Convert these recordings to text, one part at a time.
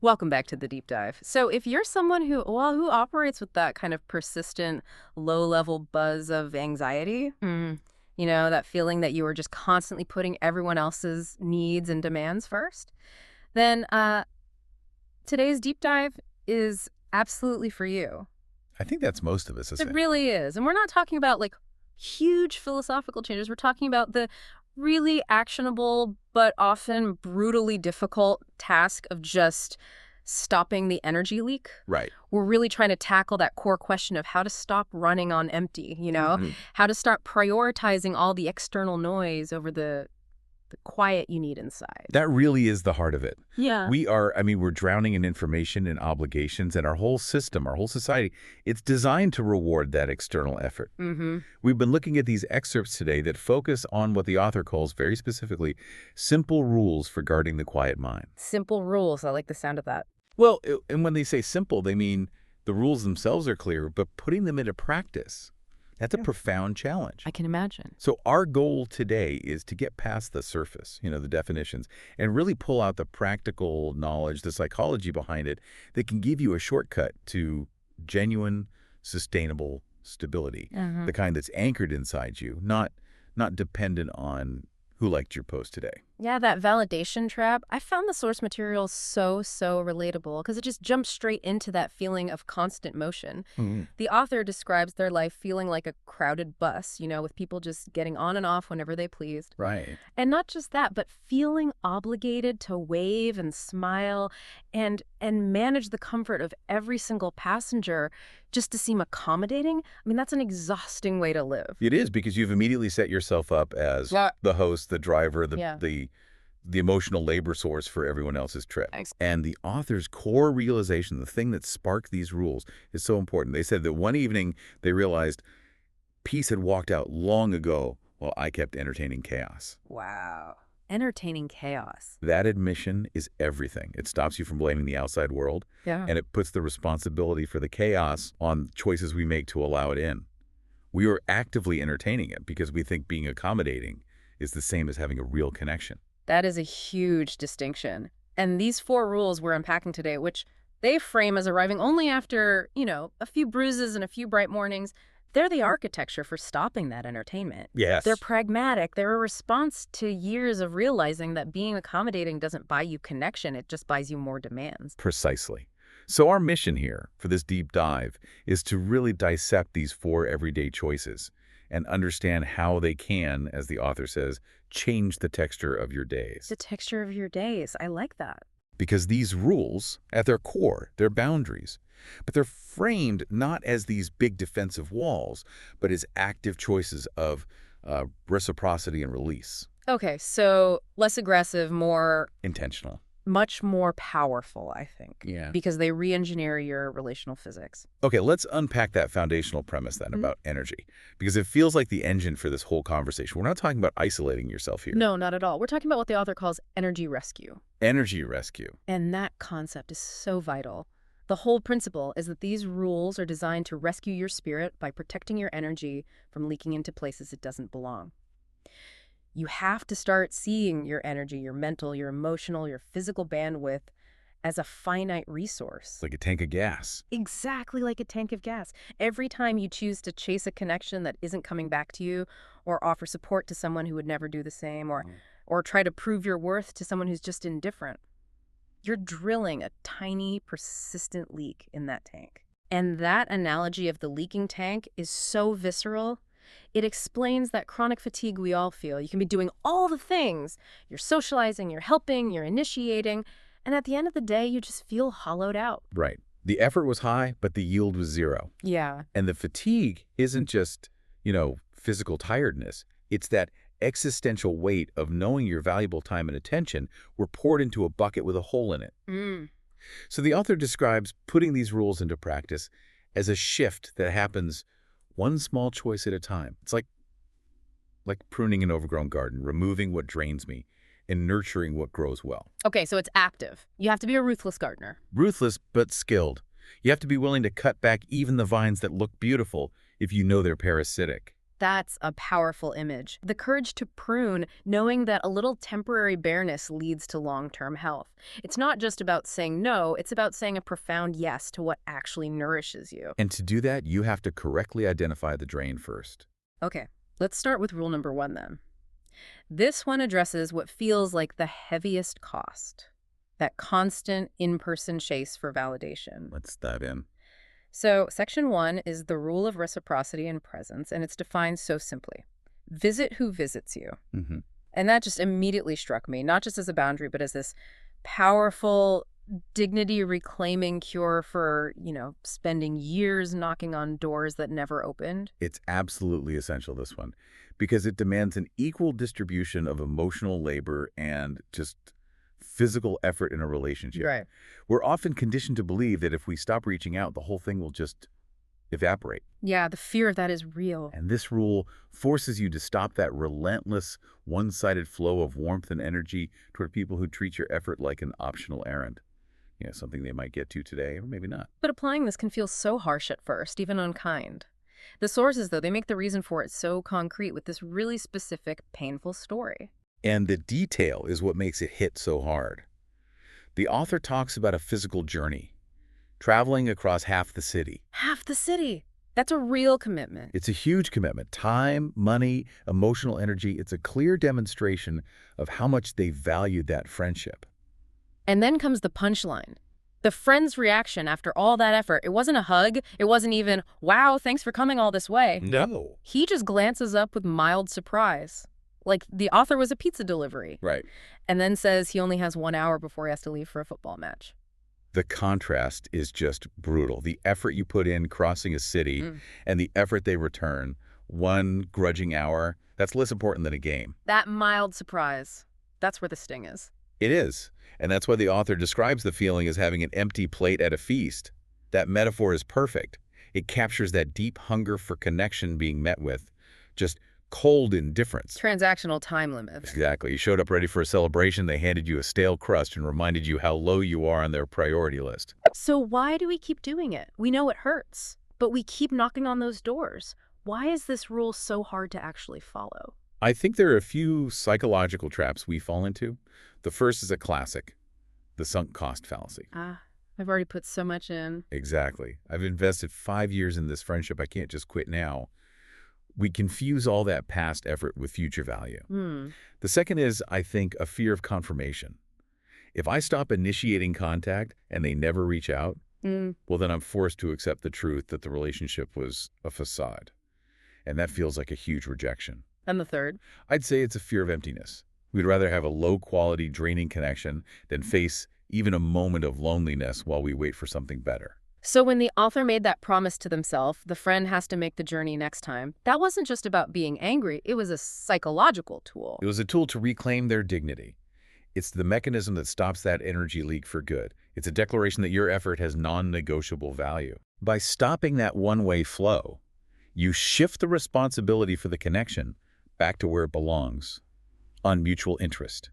Welcome back to the deep dive. So, if you're someone who operates with that kind of persistent low-level buzz of anxiety, that feeling that you are just constantly putting everyone else's needs and demands first, then today's deep dive is absolutely for you. I think that's most of us, It isn't it? really is. And we're not talking about like huge philosophical changes. We're talking about the really actionable but often brutally difficult task of just stopping the energy leak. Right. We're really trying to tackle that core question of how to stop running on empty, how to start prioritizing all the external noise over the quiet you need inside. That really is the heart of it. Yeah. We're drowning in information and obligations, and our whole system, our whole society, it's designed to reward that external effort. Mm-hmm. We've been looking at these excerpts today that focus on what the author calls, very specifically, simple rules for guarding the quiet mind. Simple rules. I like the sound of that. Well, and when they say simple, they mean the rules themselves are clear, but putting them into practice, that's a profound challenge. I can imagine. So our goal today is to get past the surface, the definitions, and really pull out the practical knowledge, the psychology behind it that can give you a shortcut to genuine, sustainable stability, the kind that's anchored inside you, not dependent on who liked your post today. Yeah, that validation trap. I found the source material so relatable because it just jumps straight into that feeling of constant motion. The author describes their life feeling like a crowded bus, with people just getting on and off whenever they pleased. Right. And not just that, but feeling obligated to wave and smile and manage the comfort of every single passenger just to seem accommodating. I mean, that's an exhausting way to live. It is, because you've immediately set yourself up as the host, the driver, the emotional labor source for everyone else's trip. And the author's core realization, the thing that sparked these rules, is so important. They said that one evening they realized peace had walked out long ago while I kept entertaining chaos. Wow. Entertaining chaos. That admission is everything. It stops you from blaming the outside world, and it puts the responsibility for the chaos on choices we make to allow it in. We are actively entertaining it because we think being accommodating is the same as having a real connection. That is a huge distinction. And these 4 rules we're unpacking today, which they frame as arriving only after, a few bruises and a few bright mornings, they're the architecture for stopping that entertainment. Yes. They're pragmatic. They're a response to years of realizing that being accommodating doesn't buy you connection. It just buys you more demands. Precisely. So our mission here for this deep dive is to really dissect these 4 everyday choices and understand how they can, as the author says, change the texture of your days. The texture of your days. I like that. Because these rules, at their core, they're boundaries. But they're framed not as these big defensive walls, but as active choices of reciprocity and release. Okay, so less aggressive, more Intentional. much more powerful, I think. Yeah. Because they re-engineer your relational physics. Okay, let's unpack that foundational premise then about energy, because it feels like the engine for this whole conversation. We're not talking about isolating yourself here. No, not at all. We're talking about what the author calls energy rescue. Energy rescue. And that concept is so vital. The whole principle is that these rules are designed to rescue your spirit by protecting your energy from leaking into places it doesn't belong. You have to start seeing your energy, your mental, your emotional, your physical bandwidth as a finite resource. Like a tank of gas. Exactly like a tank of gas. Every time you choose to chase a connection that isn't coming back to you, or offer support to someone who would never do the same, or try to prove your worth to someone who's just indifferent, you're drilling a tiny, persistent leak in that tank. And that analogy of the leaking tank is so visceral. It explains that chronic fatigue we all feel. You can be doing all the things. You're socializing, you're helping, you're initiating, and at the end of the day, you just feel hollowed out. Right. The effort was high, but the yield was 0. Yeah. And the fatigue isn't just, physical tiredness. It's that existential weight of knowing your valuable time and attention were poured into a bucket with a hole in it. So the author describes putting these rules into practice as a shift that happens one small choice at a time. It's like pruning an overgrown garden, removing what drains me and nurturing what grows well. Okay, so it's active. You have to be a ruthless gardener. Ruthless, but skilled. You have to be willing to cut back even the vines that look beautiful if you know they're parasitic. That's a powerful image. The courage to prune, knowing that a little temporary bareness leads to long-term health. It's not just about saying no, it's about saying a profound yes to what actually nourishes you. And to do that, you have to correctly identify the drain first. Okay, let's start with rule number 1 then. This one addresses what feels like the heaviest cost, that constant in-person chase for validation. Let's dive in. So, section 1 is the rule of reciprocity and presence, and it's defined so simply. Visit who visits you. Mm-hmm. And that just immediately struck me, not just as a boundary, but as this powerful, dignity-reclaiming cure for, spending years knocking on doors that never opened. It's absolutely essential, this one, because it demands an equal distribution of emotional labor and just physical effort in a relationship. Right. We're often conditioned to believe that if we stop reaching out, the whole thing will just evaporate. Yeah, the fear of that is real. And this rule forces you to stop that relentless, one-sided flow of warmth and energy toward people who treat your effort like an optional errand. Something they might get to today, or maybe not. But applying this can feel so harsh at first, even unkind. The sources, though, they make the reason for it so concrete with this really specific, painful story. And the detail is what makes it hit so hard. The author talks about a physical journey, traveling across half the city. Half the city! That's a real commitment. It's a huge commitment. Time, money, emotional energy. It's a clear demonstration of how much they valued that friendship. And then comes the punchline. The friend's reaction after all that effort, it wasn't a hug. It wasn't even, wow, thanks for coming all this way. No. He just glances up with mild surprise. Like the author was a pizza delivery. Right. And then says he only has 1 hour before he has to leave for a football match. The contrast is just brutal. The effort you put in crossing a city and the effort they return, one grudging hour, that's less important than a game. That mild surprise, that's where the sting is. It is. And that's why the author describes the feeling as having an empty plate at a feast. That metaphor is perfect. It captures that deep hunger for connection being met with just cold indifference. Transactional time limit. Exactly. You showed up ready for a celebration, they handed you a stale crust and reminded you how low you are on their priority list. So why do we keep doing it? We know it hurts, but we keep knocking on those doors. Why is this rule so hard to actually follow? I think there are a few psychological traps we fall into. The first is a classic, the sunk cost fallacy. I've already put so much in. Exactly. I've invested 5 years in this friendship. I can't just quit now. We confuse all that past effort with future value. The second is, I think, a fear of confirmation. If I stop initiating contact and they never reach out, well, then I'm forced to accept the truth that the relationship was a facade. And that feels like a huge rejection. And the third? I'd say it's a fear of emptiness. We'd rather have a low-quality, draining connection than face even a moment of loneliness while we wait for something better. So when the author made that promise to themselves, the friend has to make the journey next time, that wasn't just about being angry, it was a psychological tool. It was a tool to reclaim their dignity. It's the mechanism that stops that energy leak for good. It's a declaration that your effort has non-negotiable value. By stopping that one-way flow, you shift the responsibility for the connection back to where it belongs, on mutual interest.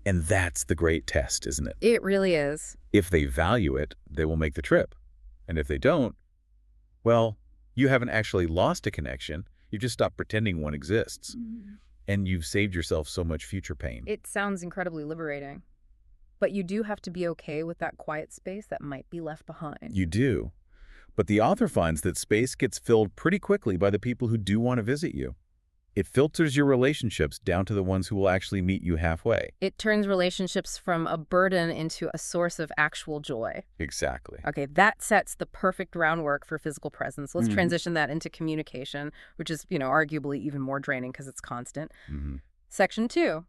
And that's the great test, isn't it? It really is. If they value it, they will make the trip. And if they don't, well, you haven't actually lost a connection. You've just stopped pretending one exists. And you've saved yourself so much future pain. It sounds incredibly liberating. But you do have to be okay with that quiet space that might be left behind. You do. But the author finds that space gets filled pretty quickly by the people who do want to visit you. It filters your relationships down to the ones who will actually meet you halfway. It turns relationships from a burden into a source of actual joy. Exactly. Okay, that sets the perfect groundwork for physical presence. Let's transition that into communication, which is, arguably even more draining because it's constant. Section 2,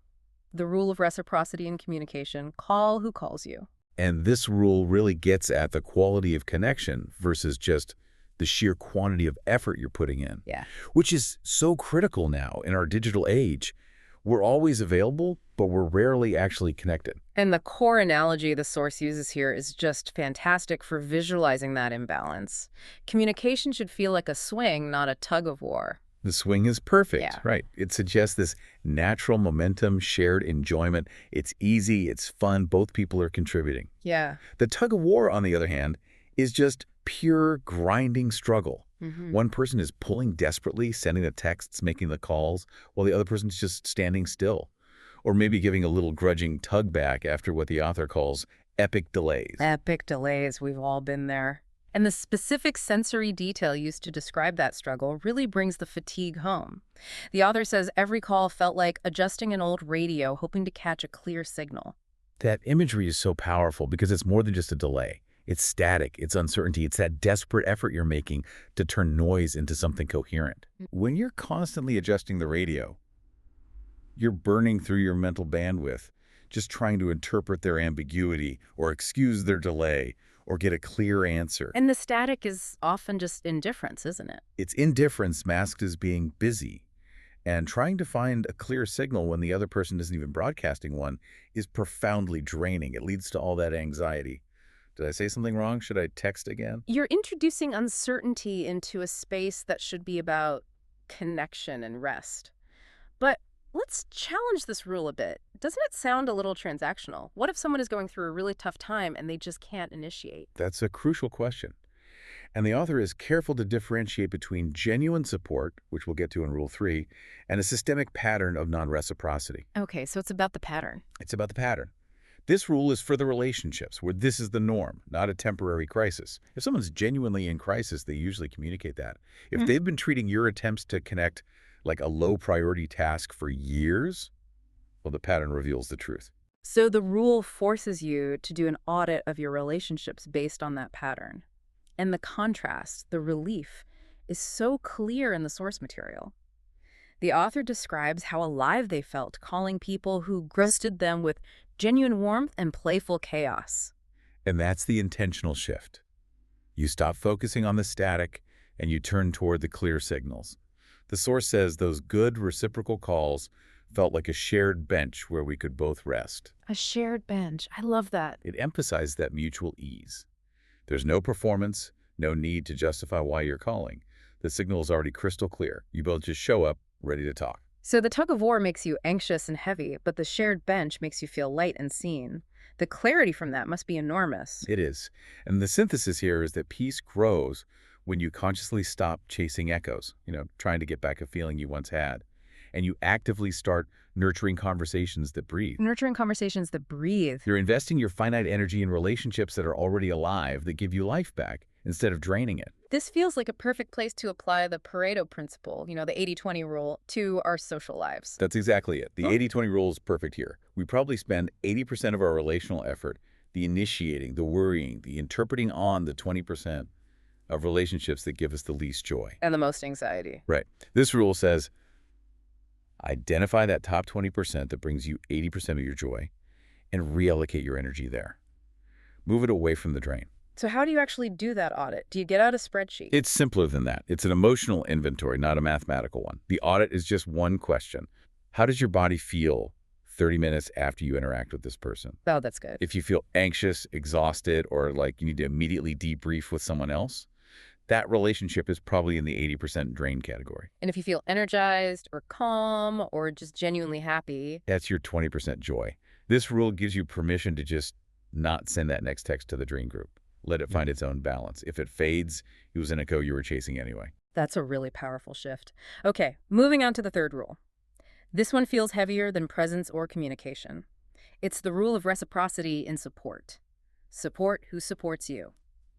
the rule of reciprocity in communication. Call who calls you. And this rule really gets at the quality of connection versus just the sheer quantity of effort you're putting in. Yeah. Which is so critical now in our digital age. We're always available, but we're rarely actually connected. And the core analogy the source uses here is just fantastic for visualizing that imbalance. Communication should feel like a swing, not a tug of war. The swing is perfect, Yeah. right? It suggests this natural momentum, shared enjoyment. It's easy, it's fun, both people are contributing. Yeah. The tug of war, on the other hand, is just pure grinding struggle. Mm-hmm. One person is pulling desperately, sending the texts, making the calls, while the other person's just standing still, or maybe giving a little grudging tug back after what the author calls epic delays. Epic delays, we've all been there. And the specific sensory detail used to describe that struggle really brings the fatigue home. The author says every call felt like adjusting an old radio, hoping to catch a clear signal. That imagery is so powerful because it's more than just a delay. It's static, it's uncertainty, it's that desperate effort you're making to turn noise into something coherent. When you're constantly adjusting the radio, you're burning through your mental bandwidth, just trying to interpret their ambiguity or excuse their delay or get a clear answer. And the static is often just indifference, isn't it? It's indifference masked as being busy. And trying to find a clear signal when the other person isn't even broadcasting one is profoundly draining. It leads to all that anxiety. Did I say something wrong? Should I text again? You're introducing uncertainty into a space that should be about connection and rest. But let's challenge this rule a bit. Doesn't it sound a little transactional? What if someone is going through a really tough time and they just can't initiate? That's a crucial question. And the author is careful to differentiate between genuine support, which we'll get to in Rule 3, and a systemic pattern of non-reciprocity. Okay, so it's about the pattern. It's about the pattern. This rule is for the relationships, where this is the norm, not a temporary crisis. If someone's genuinely in crisis, they usually communicate that. If they've been treating your attempts to connect like a low-priority task for years, well, the pattern reveals the truth. So the rule forces you to do an audit of your relationships based on that pattern. And the contrast, the relief, is so clear in the source material. The author describes how alive they felt calling people who ghosted them with genuine warmth and playful chaos. And that's the intentional shift. You stop focusing on the static and you turn toward the clear signals. The source says those good reciprocal calls felt like a shared bench where we could both rest. A shared bench. I love that. It emphasized that mutual ease. There's no performance, no need to justify why you're calling. The signal is already crystal clear. You both just show up, ready to talk. So the tug of war makes you anxious and heavy, but the shared bench makes you feel light and seen. The clarity from that must be enormous. It is. And the synthesis here is that peace grows when you consciously stop chasing echoes, trying to get back a feeling you once had. And you actively start nurturing conversations that breathe. Nurturing conversations that breathe. You're investing your finite energy in relationships that are already alive, that give you life back, instead of draining it. This feels like a perfect place to apply the Pareto principle, the 80-20 rule, to our social lives. That's exactly it. The 80-20 rule is perfect here. We probably spend 80% of our relational effort, the initiating, the worrying, the interpreting on the 20% of relationships that give us the least joy. And the most anxiety. Right. This rule says, identify that top 20% that brings you 80% of your joy and reallocate your energy there. Move it away from the drain. So how do you actually do that audit? Do you get out a spreadsheet? It's simpler than that. It's an emotional inventory, not a mathematical one. The audit is just one question. How does your body feel 30 minutes after you interact with this person? Oh, that's good. If you feel anxious, exhausted, or like you need to immediately debrief with someone else, that relationship is probably in the 80% drain category. And if you feel energized or calm or just genuinely happy, that's your 20% joy. This rule gives you permission to just not send that next text to the drain group. Let it find its own balance. If it fades, it was an echo you were chasing anyway. That's a really powerful shift. Okay, moving on to the third rule. This one feels heavier than presence or communication. It's the rule of reciprocity in support. Support who supports you.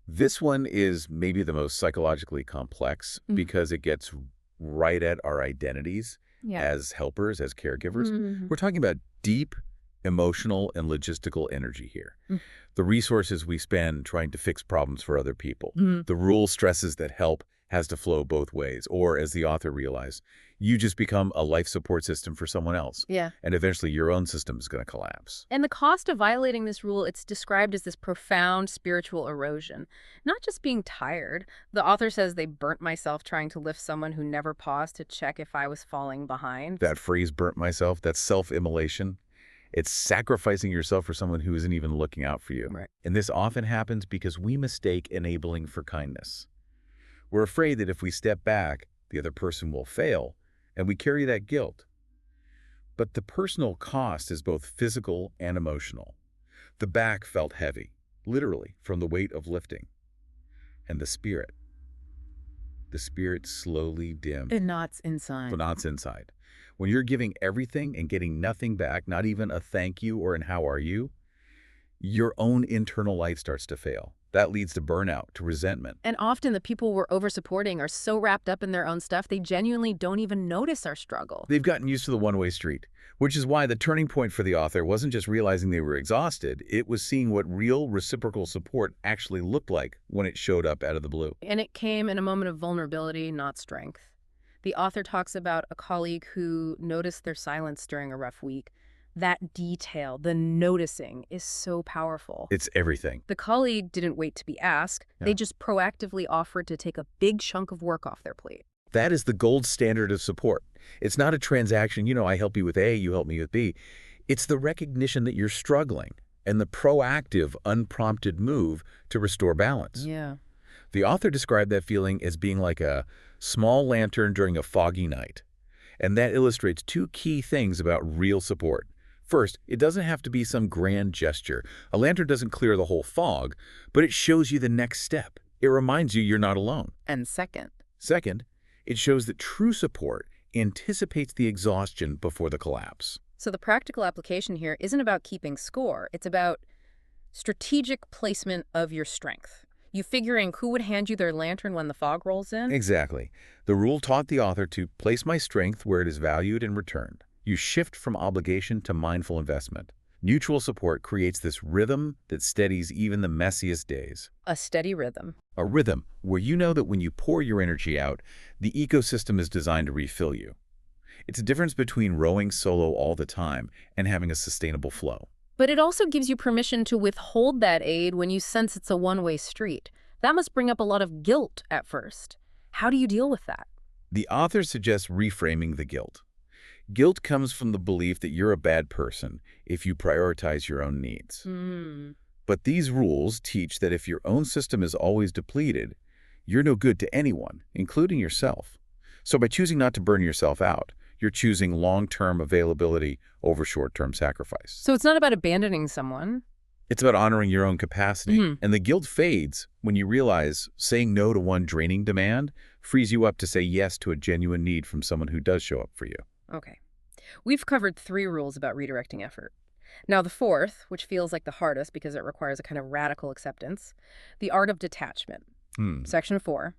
This one is maybe the most psychologically complex because it gets right at our identities as helpers, as caregivers. We're talking about deep emotional and logistical energy here. The resources we spend trying to fix problems for other people. The rule stresses that help has to flow both ways, or as the author realized, you just become a life support system for someone else. Yeah. And eventually your own system is going to collapse. And the cost of violating this rule, it's described as this profound spiritual erosion. Not just being tired. The author says they burnt myself trying to lift someone who never paused to check if I was falling behind. That phrase, burnt myself, that's self-immolation. It's sacrificing yourself for someone who isn't even looking out for you. Right. And this often happens because we mistake enabling for kindness. We're afraid that if we step back, the other person will fail, and we carry that guilt. But the personal cost is both physical and emotional. The back felt heavy, literally, from the weight of lifting. And the spirit. the spirit slowly dim. It knots inside. So knots inside. When you're giving everything and getting nothing back, not even a thank you or an how are you, your own internal light starts to fail. That leads to burnout, to resentment. And often the people we're over-supporting are so wrapped up in their own stuff, they genuinely don't even notice our struggle. They've gotten used to the one-way street, which is why the turning point for the author wasn't just realizing they were exhausted, it was seeing what real reciprocal support actually looked like when it showed up out of the blue. And it came in a moment of vulnerability, not strength. The author talks about a colleague who noticed their silence during a rough week. That detail, the noticing, is so powerful. It's everything. The colleague didn't wait to be asked. Yeah. They just proactively offered to take a big chunk of work off their plate. That is the gold standard of support. It's not a transaction, I help you with A, you help me with B. It's the recognition that you're struggling and the proactive, unprompted move to restore balance. Yeah. The author described that feeling as being like a small lantern during a foggy night. And that illustrates two key things about real support. First, it doesn't have to be some grand gesture. A lantern doesn't clear the whole fog, but it shows you the next step. It reminds you you're not alone. And second, It shows that true support anticipates the exhaustion before the collapse. so the practical application here isn't about keeping score. It's about strategic placement of your strength. You figuring who would hand you their lantern when the fog rolls in? Exactly. The rule taught the author to place my strength where it is valued and returned. You shift from obligation to mindful investment. Mutual support creates this rhythm that steadies even the messiest days. A steady rhythm. A rhythm where you know that when you pour your energy out, the ecosystem is designed to refill you. It's a difference between rowing solo all the time and having a sustainable flow. But it also gives you permission to withhold that aid when you sense it's a one-way street. That must bring up a lot of guilt at first. How do you deal with that? The author suggests reframing the guilt. Guilt comes from the belief that you're a bad person if you prioritize your own needs. But these rules teach that if your own system is always depleted, you're no good to anyone, including yourself. So by choosing not to burn yourself out, you're choosing long-term availability over short-term sacrifice. So it's not about abandoning someone. It's about honoring your own capacity. And the guilt fades when you realize saying no to one draining demand frees you up to say yes to a genuine need from someone who does show up for you. Okay. We've covered 3 rules about redirecting effort. Now the 4th, which feels like the hardest because it requires a kind of radical acceptance, the art of detachment. Section 4,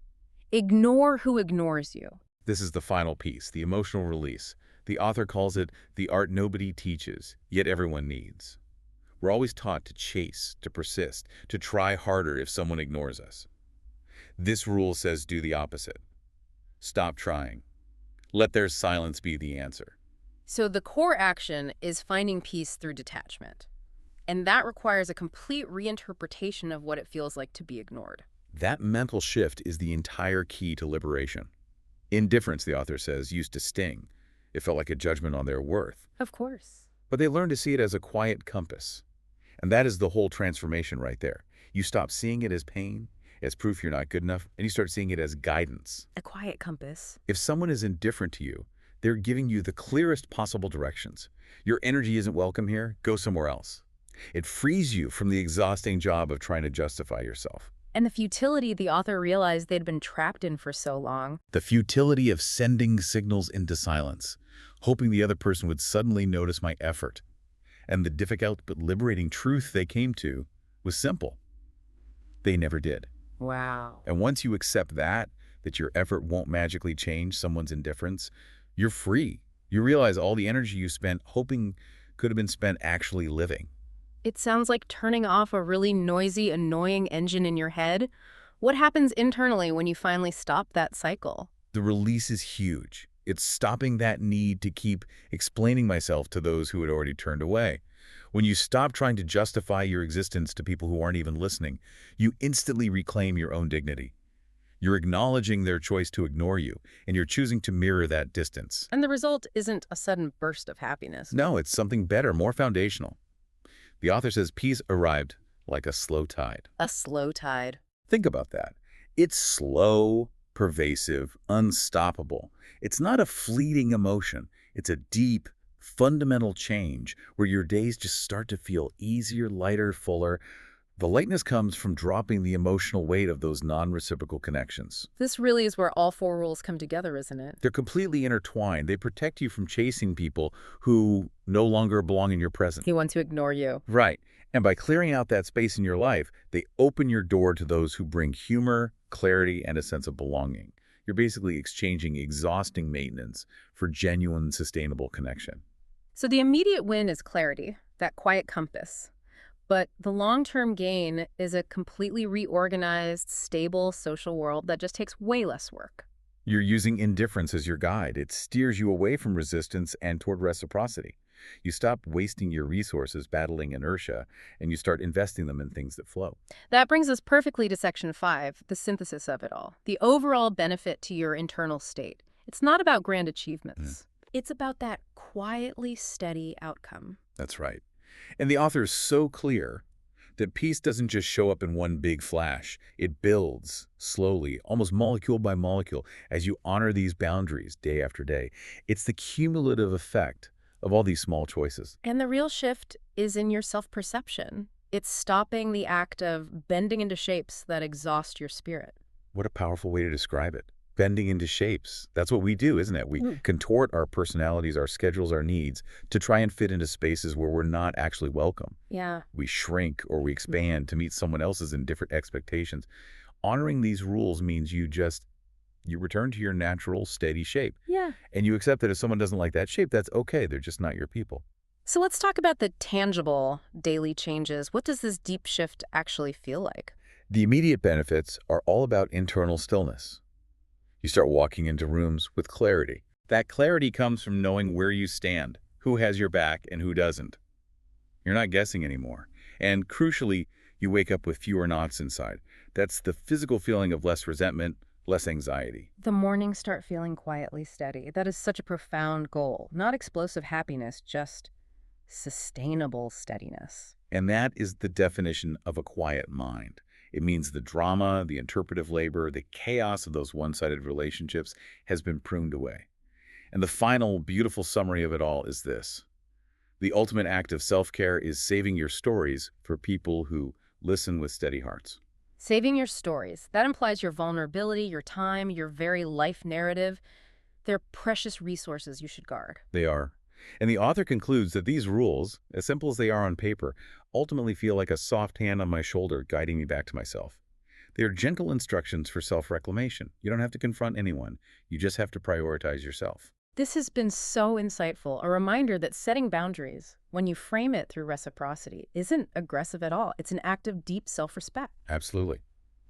ignore who ignores you. This is the final piece, the emotional release. The author calls it the art nobody teaches, yet everyone needs. We're always taught to chase, to persist, to try harder if someone ignores us. This rule says do the opposite. Stop trying. Let their silence be the answer. So the core action is finding peace through detachment. And that requires a complete reinterpretation of what it feels like to be ignored. That mental shift is the entire key to liberation. Indifference, the author says, used to sting. It felt like a judgment on their worth. Of course. But they learned to see it as a quiet compass. And that is the whole transformation right there. You stop seeing it as pain, as proof you're not good enough, and you start seeing it as guidance. A quiet compass. If someone is indifferent to you, they're giving you the clearest possible directions. Your energy isn't welcome here, go somewhere else. It frees you from the exhausting job of trying to justify yourself. And the futility the author realized they'd been trapped in for so long. The futility of sending signals into silence, hoping the other person would suddenly notice my effort. And the difficult but liberating truth they came to was simple. They never did. Wow. And once you accept that your effort won't magically change someone's indifference, you're free. You realize all the energy you spent hoping could have been spent actually living. It sounds like turning off a really noisy, annoying engine in your head. What happens internally when you finally stop that cycle? The release is huge. It's stopping that need to keep explaining myself to those who had already turned away. When you stop trying to justify your existence to people who aren't even listening, you instantly reclaim your own dignity. You're acknowledging their choice to ignore you, and you're choosing to mirror that distance. And the result isn't a sudden burst of happiness. No, it's something better, more foundational. The author says peace arrived like a slow tide. A slow tide. Think about that. It's slow, pervasive, unstoppable. It's not a fleeting emotion. It's a deep, fundamental change where your days just start to feel easier, lighter, fuller. The lightness comes from dropping the emotional weight of those non-reciprocal connections. This really is where all four rules come together, isn't it? They're completely intertwined. They protect you from chasing people who no longer belong in your present. He wants to ignore you. Right. And by clearing out that space in your life, they open your door to those who bring humor, clarity, and a sense of belonging. You're basically exchanging exhausting maintenance for genuine, sustainable connection. So the immediate win is clarity, that quiet compass. But the long-term gain is a completely reorganized, stable social world that just takes way less work. You're using indifference as your guide. It steers you away from resistance and toward reciprocity. You stop wasting your resources battling inertia, and you start investing them in things that flow. That brings us perfectly to Section 5, the synthesis of it all. The overall benefit to your internal state. It's not about grand achievements. It's about that quietly steady outcome. That's right. And the author is so clear that peace doesn't just show up in one big flash. It builds slowly, almost molecule by molecule, as you honor these boundaries day after day. It's the cumulative effect of all these small choices. And the real shift is in your self-perception. It's stopping the act of bending into shapes that exhaust your spirit. What a powerful way to describe it. Bending into shapes. That's what we do, isn't it? We contort our personalities, our schedules, our needs to try and fit into spaces where we're not actually welcome. Yeah. We shrink or we expand to meet someone else's indifferent expectations. Honoring these rules means you return to your natural, steady shape. Yeah. And you accept that if someone doesn't like that shape, that's okay. They're just not your people. So let's talk about the tangible daily changes. What does this deep shift actually feel like? The immediate benefits are all about internal stillness. You start walking into rooms with clarity. That clarity comes from knowing where you stand, who has your back and who doesn't. You're not guessing anymore. And crucially, you wake up with fewer knots inside. That's the physical feeling of less resentment, less anxiety. The mornings start feeling quietly steady. That is such a profound goal. Not explosive happiness, just sustainable steadiness. And that is the definition of a quiet mind. It means the drama, the interpretive labor, the chaos of those one-sided relationships has been pruned away. And the final beautiful summary of it all is this. The ultimate act of self-care is saving your stories for people who listen with steady hearts. Saving your stories. That implies your vulnerability, your time, your very life narrative. They're precious resources you should guard. They are. And the author concludes that these rules, as simple as they are on paper, ultimately feel like a soft hand on my shoulder guiding me back to myself. They are gentle instructions for self-reclamation. You don't have to confront anyone. You just have to prioritize yourself. This has been so insightful, a reminder that setting boundaries, when you frame it through reciprocity, isn't aggressive at all. It's an act of deep self-respect. Absolutely.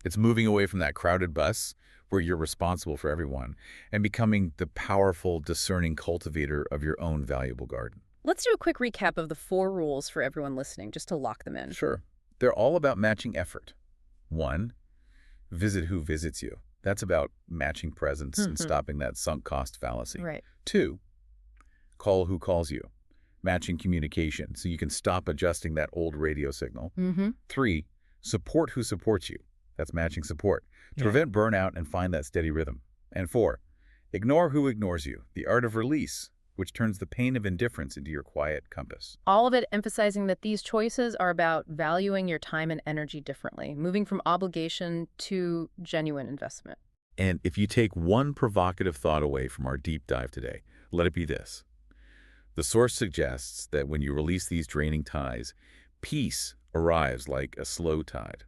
It's moving away from that crowded bus where you're responsible for everyone and becoming the powerful, discerning cultivator of your own valuable garden. Let's do a quick recap of the 4 rules for everyone listening, just to lock them in. Sure. They're all about matching effort. 1, visit who visits you. That's about matching presence and stopping that sunk cost fallacy. Right. 2, call who calls you. Matching communication so you can stop adjusting that old radio signal. 3, support who supports you. That's matching support to prevent burnout and find that steady rhythm. And 4, ignore who ignores you. The art of release, which turns the pain of indifference into your quiet compass. All of it emphasizing that these choices are about valuing your time and energy differently, moving from obligation to genuine investment. And if you take one provocative thought away from our deep dive today, let it be this. The source suggests that when you release these draining ties, peace arrives like a slow tide.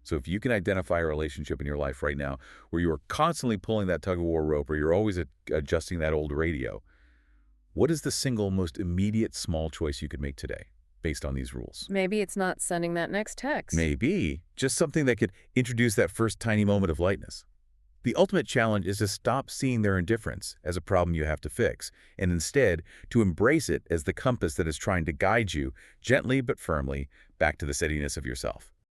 So if you can identify a relationship in your life right now where you are constantly pulling that tug-of-war rope or you're always adjusting that old radio, what is the single most immediate small choice you could make today based on these rules? Maybe it's not sending that next text. Maybe just something that could introduce that first tiny moment of lightness. The ultimate challenge is to stop seeing their indifference as a problem you have to fix, and instead to embrace it as the compass that is trying to guide you gently but firmly back to the steadiness of yourself.